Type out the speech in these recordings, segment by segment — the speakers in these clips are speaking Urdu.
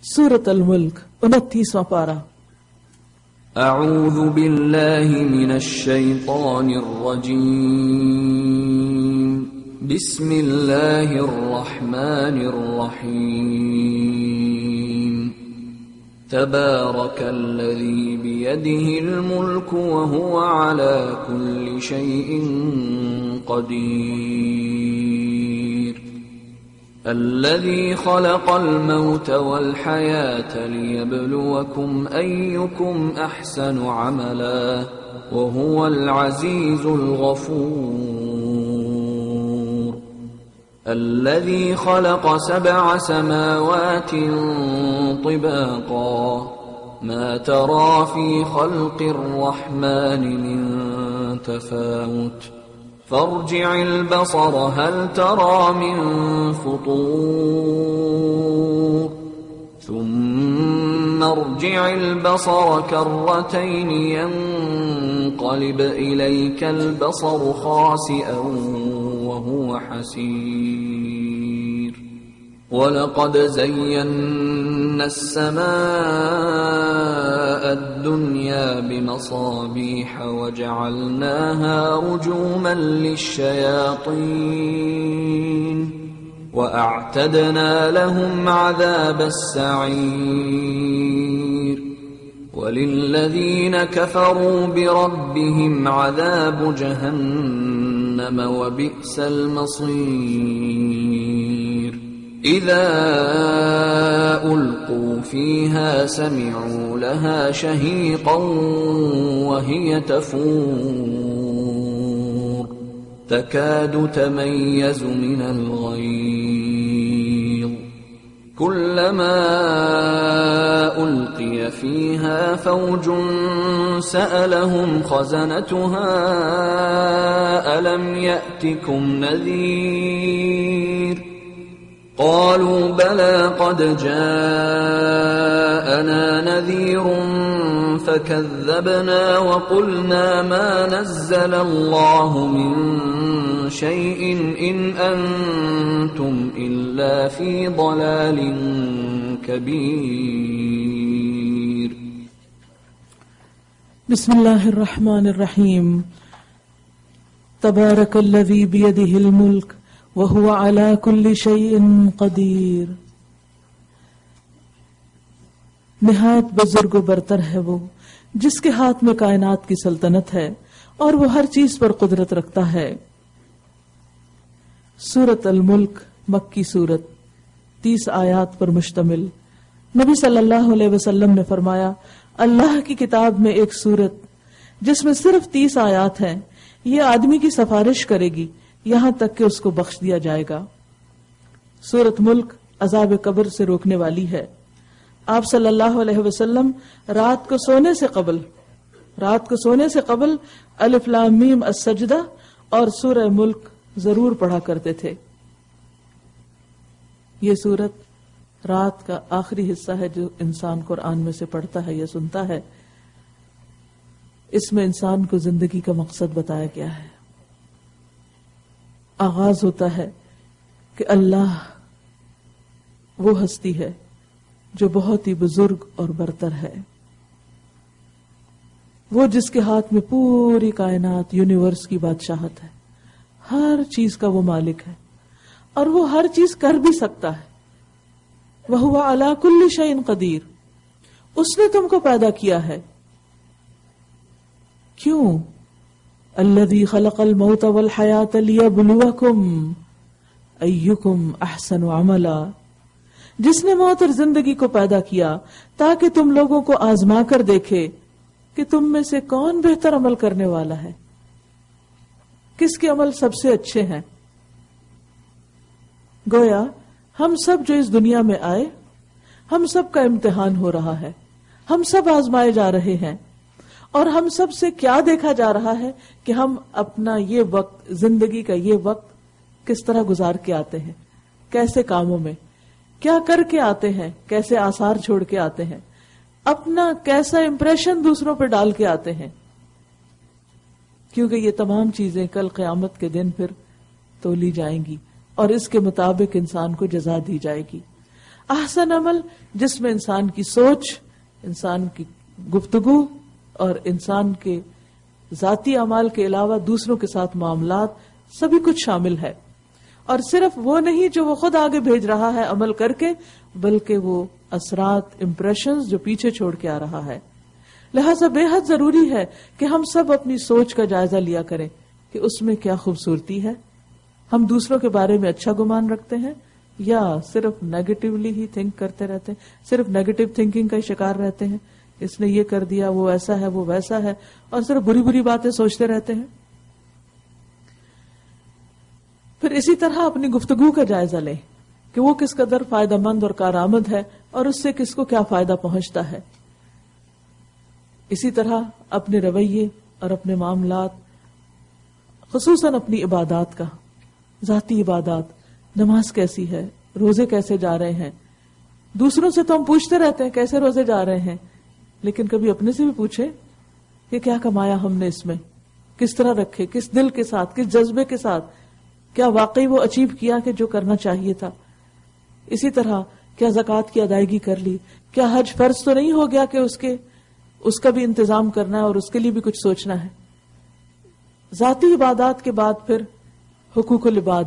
سورۃ الملک 29واں پارہ۔ اعوذ باللہ من الشیطان الرجیم بسم اللہ الرحمن الرحیم تبارک الذی بیدہ الملک وہو علی کل شیء قدیر الذي خلق الموت والحياة ليبلوكم أيكم أحسن عملا وهو العزيز الغفور الذي خلق 7 سماوات طباقا ما ترى في خلق الرحمن من تفاوت فارجع البصر هل ترى من فطور ثم ارجع البصر كرتين ينقلب إليك البصر خاسئا وهو حسير وَلَقَدْ زَيَّنَّا السَّمَاءَ الدُّنْيَا بِمَصَابِيحَ وَجَعَلْنَاهَا رُجُومًا لِلشَّيَاطِينِ وَأَعْتَدْنَا لَهُمْ عَذَابَ السَّعِيرِ وَلِلَّذِينَ كَفَرُوا بِرَبِّهِمْ عَذَابُ جَهَنَّمَ وَبِئْسَ الْمَصِيرُ اذا القوا فيها سمعوا لها شهيقا وهي تفور تكاد تميز من الغيظ كلما القي فيها فوج سألهم خزنتها ألم يأتكم نذير قالوا بلى قد جاءنا نذير فكذبنا وقلنا ما نزل الله من شيء إن أنتم إلا في ضلال كبير بسم الله الرحمن الرحيم تبارك الذي بيده الملك وَهُوَ عَلَى كُلِّ شَيْءٍ قَدِيرٌ نہایت بزرگ و برتر ہے وہ جس کے ہاتھ میں کائنات کی سلطنت ہے اور وہ ہر چیز پر قدرت رکھتا ہے۔ سورۃ الملک مکی سورت 30 آیات پر مشتمل۔ نبی صلی اللہ علیہ وسلم نے فرمایا، اللہ کی کتاب میں ایک سورت جس میں صرف 30 آیات ہیں، یہ آدمی کی سفارش کرے گی یہاں تک کہ اس کو بخش دیا جائے گا۔ سورۃ ملک عذاب قبر سے روکنے والی ہے۔ آپ صلی اللہ علیہ وسلم رات کو سونے سے قبل الف لام میم السجدہ اور سورہ ملک ضرور پڑھا کرتے تھے۔ یہ سورت رات کا آخری حصہ ہے جو انسان قرآن میں سے پڑھتا ہے یا سنتا ہے۔ اس میں انسان کو زندگی کا مقصد بتایا گیا ہے۔ آغاز ہوتا ہے کہ اللہ وہ ہستی ہے جو بہت ہی بزرگ اور برتر ہے، وہ جس کے ہاتھ میں پوری کائنات یونیورس کی بادشاہت ہے، ہر چیز کا وہ مالک ہے اور وہ ہر چیز کر بھی سکتا ہے۔ وَهُوَ عَلَى كُلِّ شَيْءٍ قَدِيرٌ اس نے تم کو پیدا کیا ہے۔ کیوں؟ الذي خلق الموت والحیاة لیبلوکم ایکم احسن عملا جس نے موت اور زندگی کو پیدا کیا تاکہ تم لوگوں کو آزما کر دیکھے کہ تم میں سے کون بہتر عمل کرنے والا ہے، کس کے عمل سب سے اچھے ہیں۔ گویا ہم سب جو اس دنیا میں آئے، ہم سب کا امتحان ہو رہا ہے، ہم سب آزمائے جا رہے ہیں، اور ہم سب سے کیا دیکھا جا رہا ہے کہ ہم اپنا یہ وقت، زندگی کا یہ وقت کس طرح گزار کے آتے ہیں، کیسے کاموں میں کیا کر کے آتے ہیں، کیسے آثار چھوڑ کے آتے ہیں، اپنا کیسا امپریشن دوسروں پہ ڈال کے آتے ہیں، کیونکہ یہ تمام چیزیں کل قیامت کے دن پھر تولی جائیں گی اور اس کے مطابق انسان کو جزا دی جائے گی۔ احسن عمل جس میں انسان کی سوچ، انسان کی گفتگو اور انسان کے ذاتی اعمال کے علاوہ دوسروں کے ساتھ معاملات سبھی کچھ شامل ہے، اور صرف وہ نہیں جو وہ خود آگے بھیج رہا ہے عمل کر کے، بلکہ وہ اثرات، امپریشنز جو پیچھے چھوڑ کے آ رہا ہے۔ لہذا بے حد ضروری ہے کہ ہم سب اپنی سوچ کا جائزہ لیا کریں کہ اس میں کیا خوبصورتی ہے، ہم دوسروں کے بارے میں اچھا گمان رکھتے ہیں یا صرف نیگیٹیولی ہی تھنک کرتے رہتے ہیں، صرف نیگیٹو تھنکنگ کا ہی شکار رہتے ہیں، اس نے یہ کر دیا، وہ ایسا ہے، وہ ویسا ہے، اور صرف بری بری باتیں سوچتے رہتے ہیں۔ پھر اسی طرح اپنی گفتگو کا جائزہ لیں کہ وہ کس قدر فائدہ مند اور کارآمد ہے اور اس سے کس کو کیا فائدہ پہنچتا ہے۔ اسی طرح اپنے رویے اور اپنے معاملات، خصوصاً اپنی عبادات کا، ذاتی عبادات، نماز کیسی ہے، روزے کیسے جا رہے ہیں۔ دوسروں سے تو ہم پوچھتے رہتے ہیں کیسے روزے جا رہے ہیں، لیکن کبھی اپنے سے بھی پوچھیں کہ کیا کمایا ہم نے اس میں، کس طرح رکھے، کس دل کے ساتھ، کس جذبے کے ساتھ، کیا واقعی وہ اچیو کیا کہ جو کرنا چاہیے تھا۔ اسی طرح کیا زکوٰۃ کی ادائیگی کر لی، کیا حج فرض تو نہیں ہو گیا کہ اس کا بھی انتظام کرنا ہے اور اس کے لیے بھی کچھ سوچنا ہے۔ ذاتی عبادات کے بعد پھر حقوق العباد،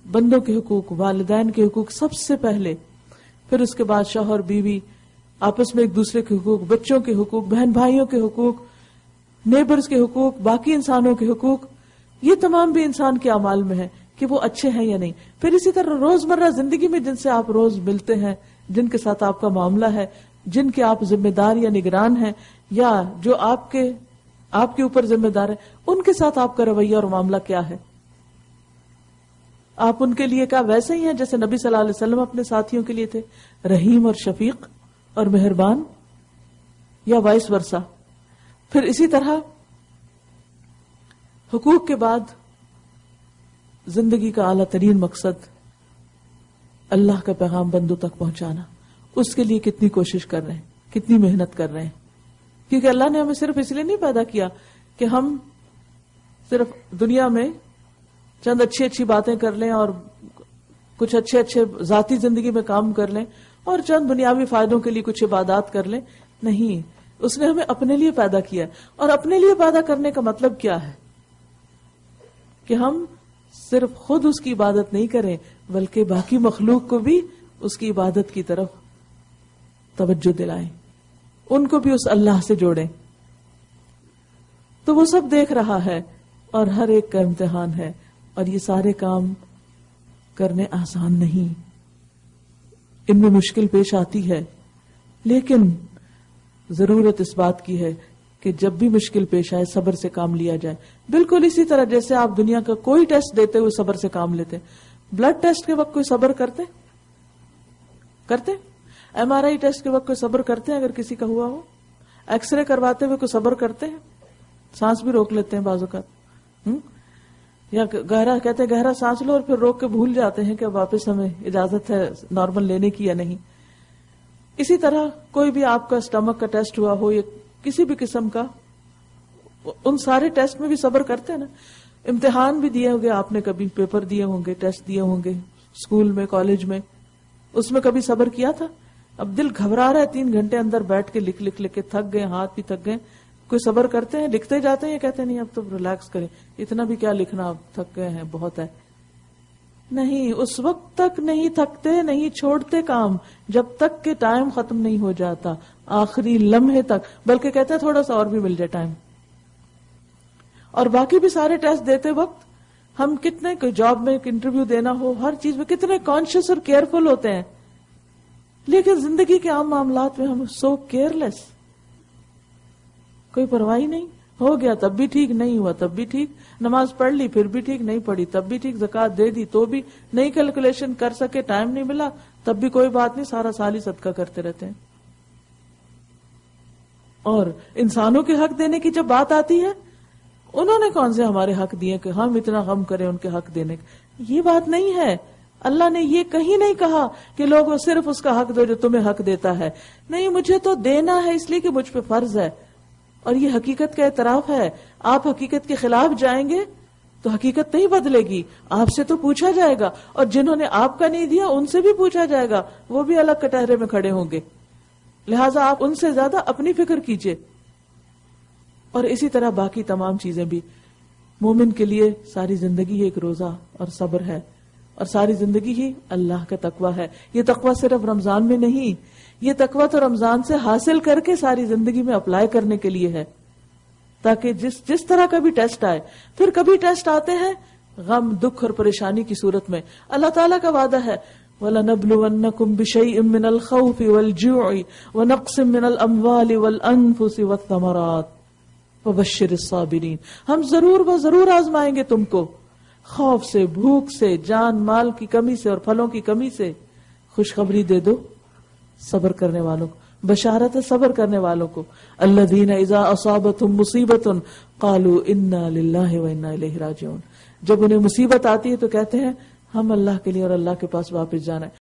بندوں کے حقوق، والدین کے حقوق سب سے پہلے، پھر اس کے بعد شوہر بیوی آپس میں ایک دوسرے کے حقوق، بچوں کے حقوق، بہن بھائیوں کے حقوق، نیبرز کے حقوق، باقی انسانوں کے حقوق، یہ تمام بھی انسان کے اعمال میں ہے کہ وہ اچھے ہیں یا نہیں۔ پھر اسی طرح روزمرہ زندگی میں جن سے آپ روز ملتے ہیں، جن کے ساتھ آپ کا معاملہ ہے، جن کے آپ ذمہ دار یا نگران ہیں، یا جو آپ کے اوپر ذمہ دار ہے، ان کے ساتھ آپ کا رویہ اور معاملہ کیا ہے۔ آپ ان کے لیے کیا ویسے ہی ہیں جیسے نبی صلی اللہ علیہ وسلم اپنے ساتھیوں کے لیے تھے، رحیم اور شفیق اور مہربان، یا وائس ورثہ۔ پھر اسی طرح حقوق کے بعد زندگی کا اعلیٰ ترین مقصد اللہ کا پیغام بندوں تک پہنچانا، اس کے لیے کتنی کوشش کر رہے ہیں، کتنی محنت کر رہے ہیں، کیونکہ اللہ نے ہمیں صرف اس لیے نہیں پیدا کیا کہ ہم صرف دنیا میں چند اچھی باتیں کر لیں اور کچھ اچھے ذاتی زندگی میں کام کر لیں اور چند دنیاوی فائدوں کے لیے کچھ عبادات کر لیں۔ نہیں، اس نے ہمیں اپنے لیے پیدا کیا، اور اپنے لیے پیدا کرنے کا مطلب کیا ہے کہ ہم صرف خود اس کی عبادت نہیں کریں بلکہ باقی مخلوق کو بھی اس کی عبادت کی طرف توجہ دلائیں، ان کو بھی اس اللہ سے جوڑیں۔ تو وہ سب دیکھ رہا ہے اور ہر ایک کا امتحان ہے، اور یہ سارے کام کرنے آسان نہیں، ان میں مشکل پیش آتی ہے، لیکن ضرورت اس بات کی ہے کہ جب بھی مشکل پیش آئے صبر سے کام لیا جائے۔ بالکل اسی طرح جیسے آپ دنیا کا کوئی ٹیسٹ دیتے ہوئے صبر سے کام لیتے، بلڈ ٹیسٹ کے وقت کوئی صبر کرتے MRI ٹیسٹ کے وقت کوئی صبر کرتے ہیں اگر کسی کا ہوا ہو، ایکس رے کرواتے ہوئے کوئی صبر کرتے ہیں، سانس بھی روک لیتے ہیں بعض اوقات، یا گہرا سانس لو اور پھر روک کے بھول جاتے ہیں کہ واپس ہمیں اجازت ہے نارمل لینے کی یا نہیں۔ اسی طرح کوئی بھی آپ کا اسٹمک کا ٹیسٹ ہوا ہو یا کسی بھی قسم کا، ان سارے ٹیسٹ میں بھی صبر کرتے ہیں نا۔ امتحان بھی دیے ہوں گے آپ نے، کبھی پیپر دیے ہوں گے، ٹیسٹ دیے ہوں گے اسکول میں، کالج میں، اس میں کبھی صبر کیا تھا؟ اب دل گھبرا رہا ہے، 3 گھنٹے اندر بیٹھ کے لکھ کے تھک گئے، ہاتھ بھی تھک گئے، کوئی صبر کرتے ہیں؟ لکھتے جاتے ہیں یا کہتے ہیں نہیں اب تو ریلیکس کریں، اتنا بھی کیا لکھنا، اب تھک گئے ہیں، بہت ہے؟ نہیں، اس وقت تک نہیں تھکتے، نہیں چھوڑتے کام جب تک کہ ٹائم ختم نہیں ہو جاتا، آخری لمحے تک، بلکہ کہتے ہیں تھوڑا سا اور بھی مل جائے ٹائم۔ اور باقی بھی سارے ٹیسٹ دیتے وقت ہم کتنے، کوئی جاب میں انٹرویو دینا ہو، ہر چیز میں کتنے کانشیس اور کیئرفل ہوتے ہیں، لیکن زندگی کے عام معاملات میں ہم سو کیئرلیس، کوئی پرواہ نہیں، ہو گیا تب بھی ٹھیک، نہیں ہوا تب بھی ٹھیک، نماز پڑھ لی پھر بھی ٹھیک، نہیں پڑھی تب بھی ٹھیک، زکوٰۃ دے دی تو بھی نہیں، کیلکولیشن کر سکے، ٹائم نہیں ملا تب بھی کوئی بات نہیں، سارا سال ہی صدقہ کرتے رہتے ہیں۔ اور انسانوں کے حق دینے کی جب بات آتی ہے، انہوں نے کون سے ہمارے حق دیے کہ ہم اتنا غم کریں ان کے حق دینے کا؟ یہ بات نہیں ہے۔ اللہ نے یہ کہیں نہیں کہا کہ لوگوں صرف اس کا حق دو جو تمہیں حق دیتا ہے، نہیں، مجھے تو دینا ہے اس لیے کہ مجھ پہ فرض ہے، اور یہ حقیقت کا اعتراف ہے۔ آپ حقیقت کے خلاف جائیں گے تو حقیقت نہیں بدلے گی. آپ سے تو پوچھا جائے گا, اور جنہوں نے آپ کا نہیں دیا ان سے بھی پوچھا جائے گا, وہ بھی الگ کٹہرے میں کھڑے ہوں گے. لہٰذا آپ ان سے زیادہ اپنی فکر کیجئے. اور اسی طرح باقی تمام چیزیں بھی. مومن کے لیے ساری زندگی ایک روزہ اور صبر ہے, اور ساری زندگی ہی اللہ کا تقوی ہے. یہ تقوی صرف رمضان میں نہیں, یہ تقوی تو رمضان سے حاصل کر کے ساری زندگی میں اپلائی کرنے کے لیے ہے, تاکہ جس طرح کا بھی ٹیسٹ آئے. پھر کبھی ٹیسٹ آتے ہیں غم, دکھ اور پریشانی کی صورت میں. اللہ تعالیٰ کا وعدہ ہے وَلَنَبْلُوَنَّكُمْ بِشَيْءٍ مِّنَ الْخَوْفِ وَالْجُوعِ وَنَقْصٍ مِّنَ الْأَمْوَالِ وَالْأَنفُسِ وَالثَّمَرَاتِ وَبَشِّرِ الصَّابِرِينَ. ہم ضرور آزمائیں گے تم کو, خوف سے, بھوک سے, جان مال کی کمی سے اور پھلوں کی کمی سے. خوشخبری دے دو صبر کرنے والوں کو, بشارت ہے صبر کرنے والوں کو. الذین اذا اصابتهم مصیبۃ قالوا انا للہ وانا الیہ راجعون. جب انہیں مصیبت آتی ہے تو کہتے ہیں ہم اللہ کے لیے اور اللہ کے پاس واپس جانا ہے.